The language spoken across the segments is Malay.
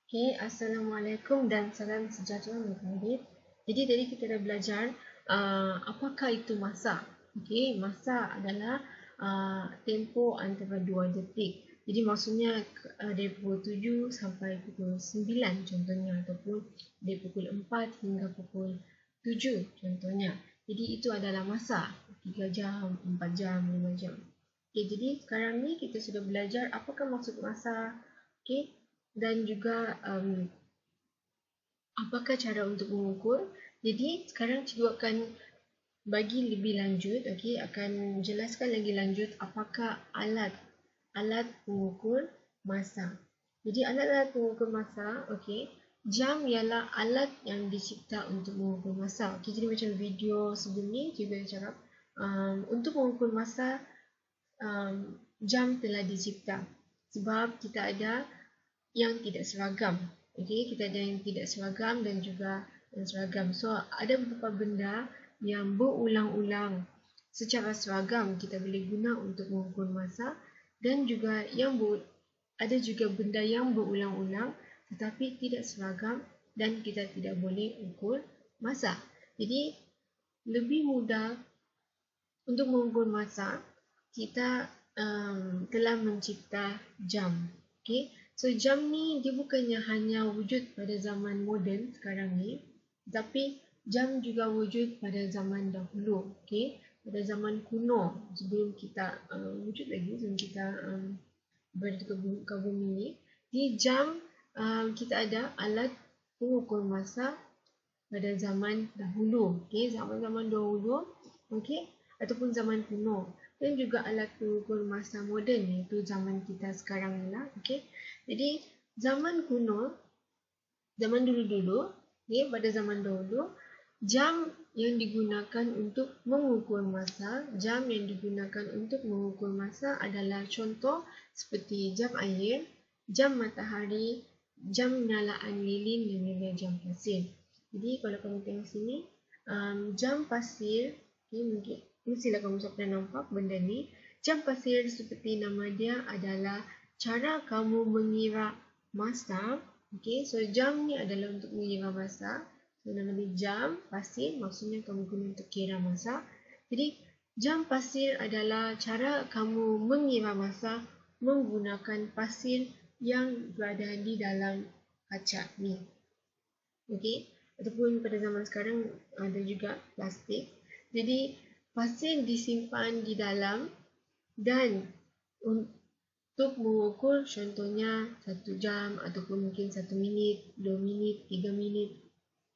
Okay, Assalamualaikum dan salam sejahtera murid. Jadi tadi kita dah belajar apakah itu masa. Okay, masa adalah tempoh antara 2 detik. Jadi maksudnya dari pukul 7 sampai pukul 9 contohnya, ataupun dari pukul 4 hingga pukul 7 contohnya. Jadi itu adalah masa, 3 jam, 4 jam, 5 jam. Okay, jadi sekarang ni kita sudah belajar apakah maksud masa. Okay, dan juga apakah cara untuk mengukur. Jadi sekarang cikgu akan bagi lebih lanjut, akan jelaskan lagi lanjut apakah alat pengukur masa. Jadi alat-alat pengukur masa, jam ialah alat yang dicipta untuk mengukur masa. Jadi macam video sebelum ni cikgu cakap, untuk mengukur masa jam telah dicipta sebab kita ada yang tidak seragam. Kita ada yang tidak seragam dan juga yang seragam. So, ada beberapa benda yang berulang-ulang secara seragam kita boleh guna untuk mengukur masa, dan juga ada juga benda yang berulang-ulang tetapi tidak seragam dan kita tidak boleh ukur masa. Jadi, lebih mudah untuk mengukur masa, kita telah mencipta jam. So jam ni dia bukannya hanya wujud pada zaman moden sekarang ni, tapi jam juga wujud pada zaman dahulu. Pada zaman kuno, sebelum kita wujud lagi, sebelum kita berada ke bumi ni, di jam kita ada alat pengukur masa pada zaman dahulu. Zaman-zaman dahulu, ataupun zaman kuno. Dan juga alat pengukur masa moden, iaitu zaman kita sekarang ni lah. Jadi zaman kuno, zaman dulu-dulu, pada zaman dahulu, jam yang digunakan untuk mengukur masa, adalah contoh seperti jam air, jam matahari, jam nyalaan lilin dan juga jam pasir. Jadi kalau kamu tengok sini, jam pasir, mestilah kamu pernah nampak benda ni. Jam pasir seperti nama dia adalah cara kamu mengira masa. So jam ni adalah untuk mengira masa. So nama dia jam pasir, maksudnya kamu guna untuk kira masa. Jadi jam pasir adalah cara kamu mengira masa menggunakan pasir yang berada di dalam kaca ni. Ataupun pada zaman sekarang ada juga plastik. Jadi pasir disimpan di dalam, dan untuk mengukur contohnya 1 jam ataupun mungkin 1 minit, 2 minit, 3 minit,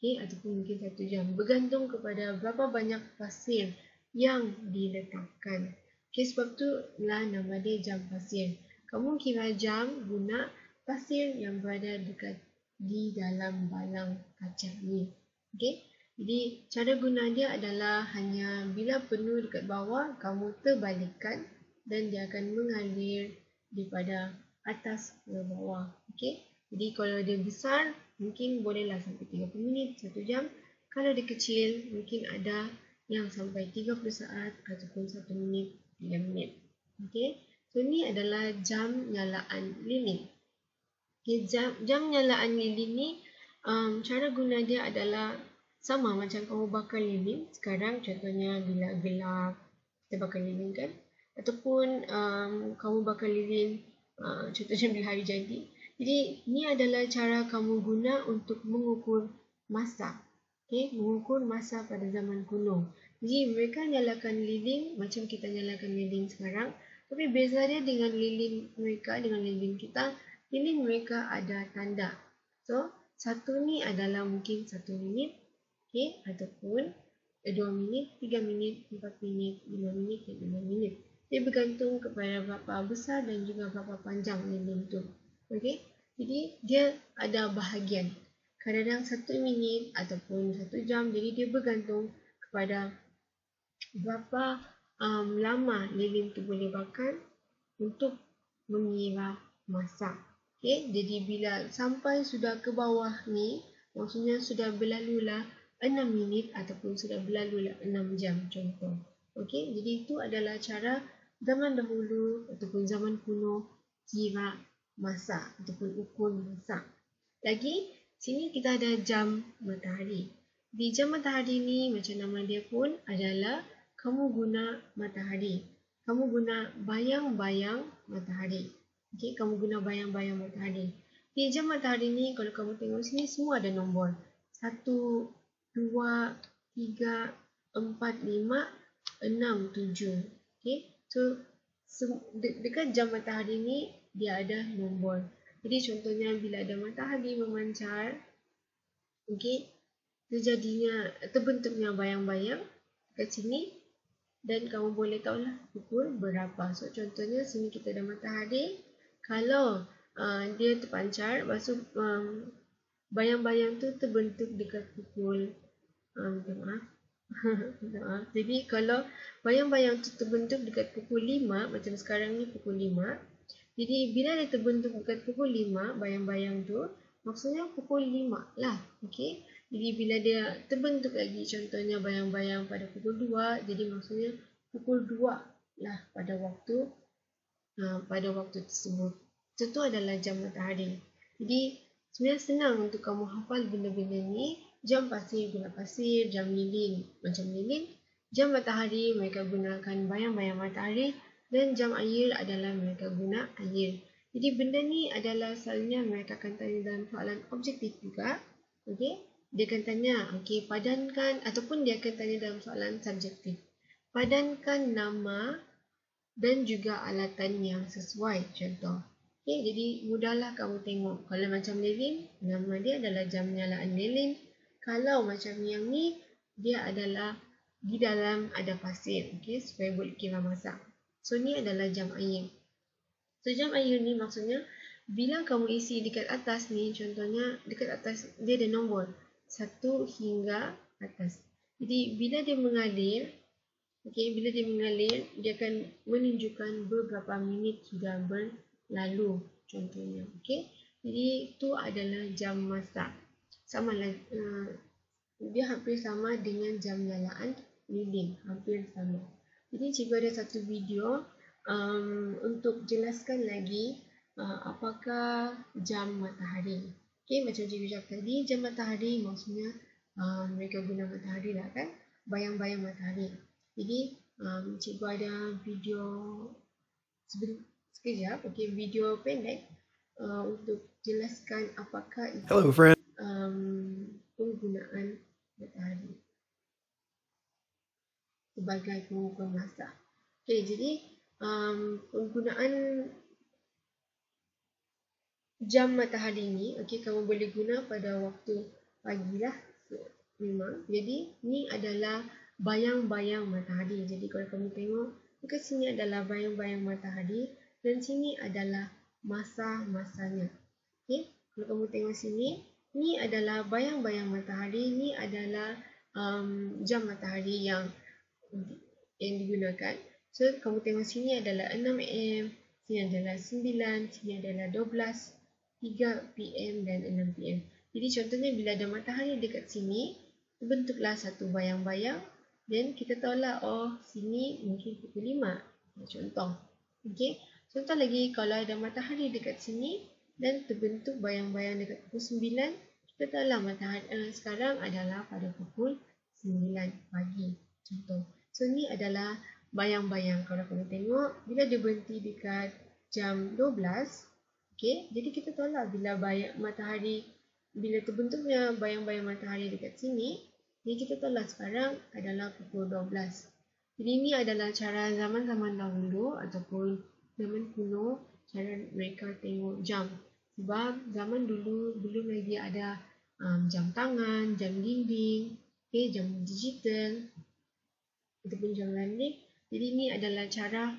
ataupun mungkin 1 jam, bergantung kepada berapa banyak pasir yang diletakkan. Sebab tu lah nama dia jam pasir. Kamu kira jam guna pasir yang berada dekat di dalam balang kaca ni. Jadi cara guna dia adalah hanya bila penuh dekat bawah, kamu terbalikkan dan dia akan mengalir daripada atas ke bawah. Jadi kalau dia besar, mungkin bolehlah sampai 30 minit, 1 jam. Kalau dia kecil, mungkin ada yang sampai 30 saat ataupun 1 minit, 3 minit. So ni adalah jam nyalaan lilin. Jam nyalaan lilin ni, cara guna dia adalah sama macam kamu bakar lilin. Sekarang contohnya bila gelap, kita bakar lilin kan? Ataupun kamu bakar lilin contohnya bila hari jadi. Jadi ni adalah cara kamu guna untuk mengukur masa. Mengukur masa pada zaman kuno. Jadi mereka nyalakan lilin macam kita nyalakan lilin sekarang. Tapi beza dia dengan lilin mereka dengan lilin kita, lilin mereka ada tanda. So, satu ni adalah mungkin 1 minit, ataupun 2 minit, 3 minit, 4 minit, 5 minit dan 5 minit. Dia bergantung kepada berapa besar dan juga berapa panjang lilin tu. Jadi dia ada bahagian. Kadang-kadang 1 minit ataupun 1 jam, jadi dia bergantung kepada berapa lama lilin tu boleh bakar untuk mengira masa. Jadi bila sampai sudah ke bawah ni, maksudnya sudah berlalulah 6 minit ataupun sudah berlalulah 6 jam contoh. Jadi itu adalah cara zaman dahulu ataupun zaman kuno kira masa ataupun ukur masa. Lagi, sini kita ada jam matahari. Di jam matahari ni, macam nama dia pun adalah kamu guna matahari. Kamu guna bayang-bayang matahari. Okey, kamu guna bayang-bayang matahari. Di jam matahari ni, kalau kamu tengok sini, semua ada nombor. 1, 2, 3, 4, 5, 6, 7. Okey, so dekat jam matahari ni, dia ada nombor. Jadi contohnya bila ada matahari memancar, okey, terbentuknya bayang-bayang kat sini dan kamu boleh tahulah pukul berapa. So contohnya sini kita ada matahari, kalau dia terpancar, lepas tu bayang-bayang tu terbentuk dekat pukul jadi kalau bayang-bayang tu terbentuk dekat pukul 5, macam sekarang ni pukul 5. Jadi bila dia terbentuk dekat pukul 5, bayang-bayang tu, maksudnya pukul 5 lah. Okey. Jadi bila dia terbentuk lagi, contohnya bayang-bayang pada pukul 2, jadi maksudnya pukul 2 lah pada waktu tersebut. Itu adalah jam matahari. Jadi sebenarnya senang untuk kamu hafal benda-benda ni. Jam pasir guna pasir, jam lilin macam lilin. Jam matahari mereka gunakan bayang-bayang matahari. Dan jam air adalah mereka guna air. Jadi benda ni adalah selalunya mereka akan tanya dalam soalan objektif juga. Okey, dia akan tanya, okey, padankan ataupun dia akan tanya dalam soalan subjektif. Padankan nama dan juga alatan yang sesuai. Contoh. Okey, jadi mudahlah kamu tengok. Kalau macam lilin, nama dia adalah jam nyalaan lilin. Kalau macam yang ni, dia adalah di dalam ada pasir. Okey, supaya boleh kira masa. So, ni adalah jam air. So, jam air ni maksudnya, bila kamu isi dekat atas ni, contohnya dekat atas, dia ada nombor 1 hingga atas. Jadi, bila dia mengalir, bila dia mengalir, dia akan menunjukkan beberapa minit sudah berlalu, contohnya. Jadi, itu adalah jam masa. Dia hampir sama dengan jam nyalaan lilin, hampir sama. Jadi cikgu ada satu video untuk jelaskan lagi apakah jam matahari. Macam cikgu cakap tadi, jam matahari maksudnya mereka guna matahari lah kan, bayang-bayang matahari. Jadi cikgu ada video sekejap, video pendek untuk jelaskan apakah itu penggunaan matahari sebagai pengukur masa. Jadi penggunaan jam matahari ni, kamu boleh guna pada waktu pagi lah memang. Jadi ni adalah bayang-bayang matahari. Jadi kalau kamu tengok, dekat sini adalah bayang-bayang matahari dan sini adalah masa-masanya. Kalau kamu tengok sini, ni adalah bayang-bayang matahari, ni adalah jam matahari yang digunakan. So, kamu tengok sini adalah 6 AM, sini adalah 9, sini adalah 12, 3 PM dan 6 PM. Jadi, contohnya bila ada matahari dekat sini, terbentuklah satu bayang-bayang dan kita tahulah, oh, sini mungkin pukul 5. Contoh. Contoh lagi, kalau ada matahari dekat sini dan terbentuk bayang-bayang dekat pukul 9, kita tahulah matahari sekarang adalah pada pukul 9 pagi. Contoh. So, ni adalah bayang-bayang. Kalau kamu tengok, bila dia berhenti dekat jam 12, jadi kita tahulah bila bila terbentuknya bayang-bayang matahari dekat sini, jadi kita tahulah sekarang adalah pukul 12. Jadi, ini adalah cara zaman-zaman dahulu ataupun zaman kuno, cara mereka tengok jam. Sebab zaman dulu, belum lagi ada jam tangan, jam dinding, jam digital, ataupun jam landing. Jadi ini adalah cara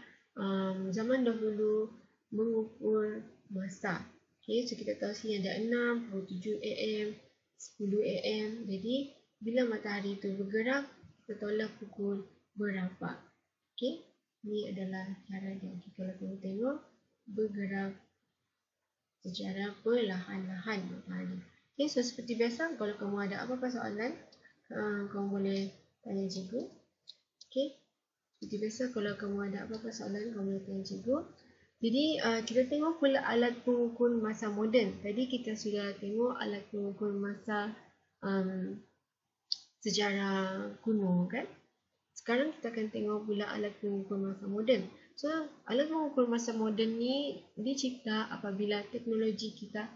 zaman dahulu mengukur masa. So kita tahu sini ada 6, 7 AM, 10 AM. Jadi bila matahari itu bergerak, kita tahulah pukul berapa. Ini adalah cara dia. Kalau kamu tengok, bergerak secara perlahan-lahan matahari. So seperti biasa, kalau kamu ada apa-apa soalan, kamu boleh tanya cikgu. Seperti biasa, kalau kamu ada apa-apa soalan, kamu boleh tanya cikgu. Jadi kita tengok pula alat pengukur masa moden. Tadi kita sudah tengok alat pengukur masa sejarah kuno kan. Sekarang kita akan tengok pula alat pengukur masa moden. So, alat pengukur masa moden ni dicipta apabila teknologi kita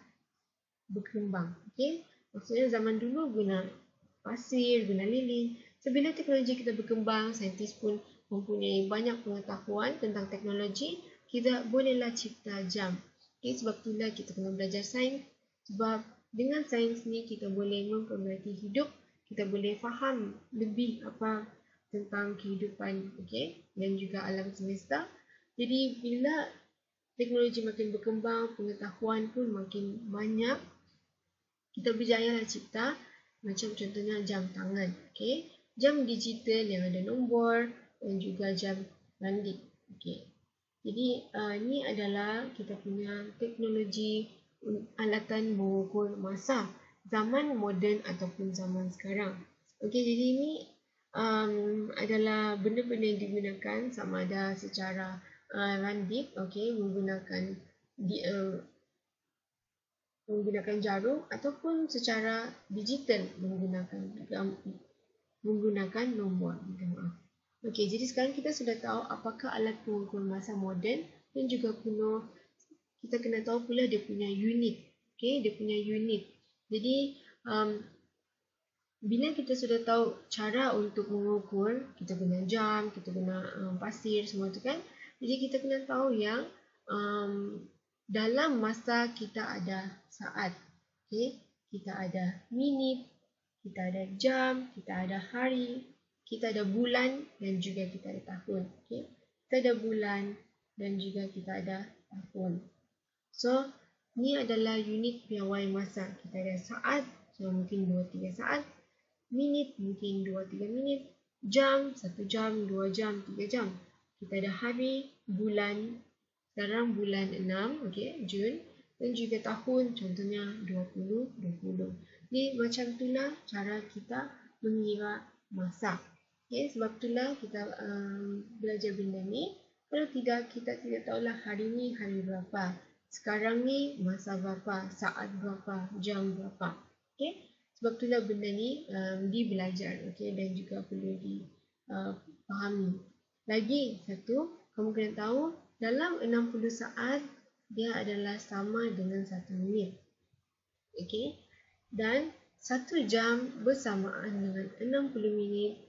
berkembang. Okay? Maksudnya zaman dulu guna pasir, guna lilin. So, bila teknologi kita berkembang, saintis pun mempunyai banyak pengetahuan tentang teknologi, kita bolehlah cipta jam. Okay? Sebab itulah kita kena belajar sains. Sebab dengan sains ni kita boleh memperbaiki hidup, kita boleh faham lebih apa tentang kehidupan, okay? Dan juga alam semesta. Jadi bila teknologi makin berkembang, pengetahuan pun makin banyak, kita berjayalah cipta macam contohnya jam tangan, okay? Jam digital yang ada nombor dan juga jam landik, okay? Jadi ini adalah kita punya teknologi alatan mengukur masa zaman moden ataupun zaman sekarang. Okay, jadi ini adalah benda-benda yang digunakan sama ada secara landik, okay, menggunakan jarum ataupun secara digital menggunakan nombor. Okay, jadi sekarang kita sudah tahu apakah alat pengukur masa moden dan juga kuno. Kita kena tahu pula dia punya unit. Okay, dia punya unit. Jadi bila kita sudah tahu cara untuk mengukur, kita guna jam, kita guna pasir, semua tu kan. Jadi kita kena tahu yang dalam masa kita ada saat, okay? Kita ada minit, kita ada jam, kita ada hari, kita ada bulan dan juga kita ada tahun. Okay? Kita ada bulan dan juga kita ada tahun. So, ni adalah unit piawai masa. Kita ada saat, so mungkin 2-3 saat. Minit, mungkin 2-3 minit. Jam, 1 jam, 2 jam, 3 jam. Kita ada hari, bulan. Sekarang bulan 6, okay, Jun. Dan juga tahun, contohnya 2020. Jadi macam itulah cara kita mengira masa. Okay, sebab itulah kita belajar benda ni. Kalau tidak, kita tidak tahulah hari ni hari berapa. Sekarang ni masa berapa, saat berapa, jam berapa. Okay? Sebab itulah benda ni dibelajar, okay? Dan juga perlu dipahami. Lagi satu, kamu kena tahu dalam 60 saat dia adalah sama dengan 1 minit. Okay? Dan 1 jam bersamaan dengan 60 minit,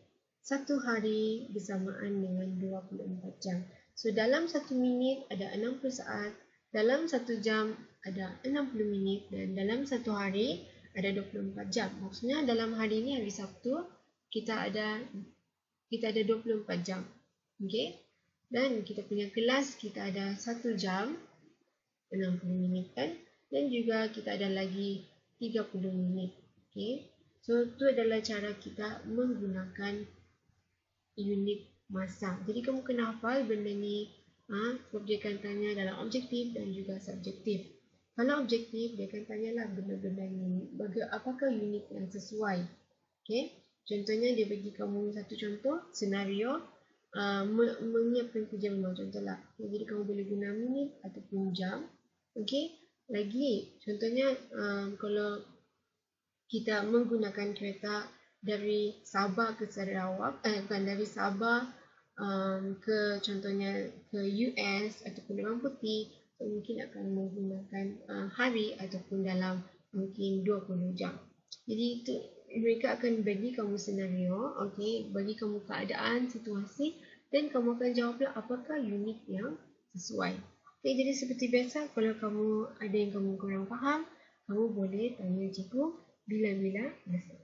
1 hari bersamaan dengan 24 jam. So dalam 1 minit ada 60 saat, dalam 1 jam ada 60 minit dan dalam 1 hari ada 24 jam. Maksudnya dalam hari ini, hari Sabtu, kita ada 24 jam. Okay? Dan kita punya kelas kita ada 1 jam 60 minit kan? Dan juga kita ada lagi 30 minit. Okay? So itu adalah cara kita menggunakan unit masa. Jadi kamu kena hafal benda ni. Sebab dia akan tanya dalam objektif dan juga subjektif. Kalau objektif, dia akan tanyalah benda-benda ni. Apakah unit yang sesuai? Okay? Contohnya, dia bagi kamu satu contoh, senario menyiapkan kerja rumah. Contohlah. Okay, jadi, kamu boleh guna minit ataupun jam. Okay? Lagi, contohnya, kalau kita menggunakan kereta dari Sabah ke Sarawak, bukan dari Sabah ke contohnya ke US ataupun Dewan Putih, mungkin akan menggunakan hari ataupun dalam mungkin 20 jam. Jadi itu mereka akan bagi kamu senario, okay, bagi kamu keadaan, situasi dan kamu akan jawablah apakah unit yang sesuai. Okay, jadi seperti biasa kalau kamu ada yang kamu kurang faham, kamu boleh tanya cikgu bila-bila masa.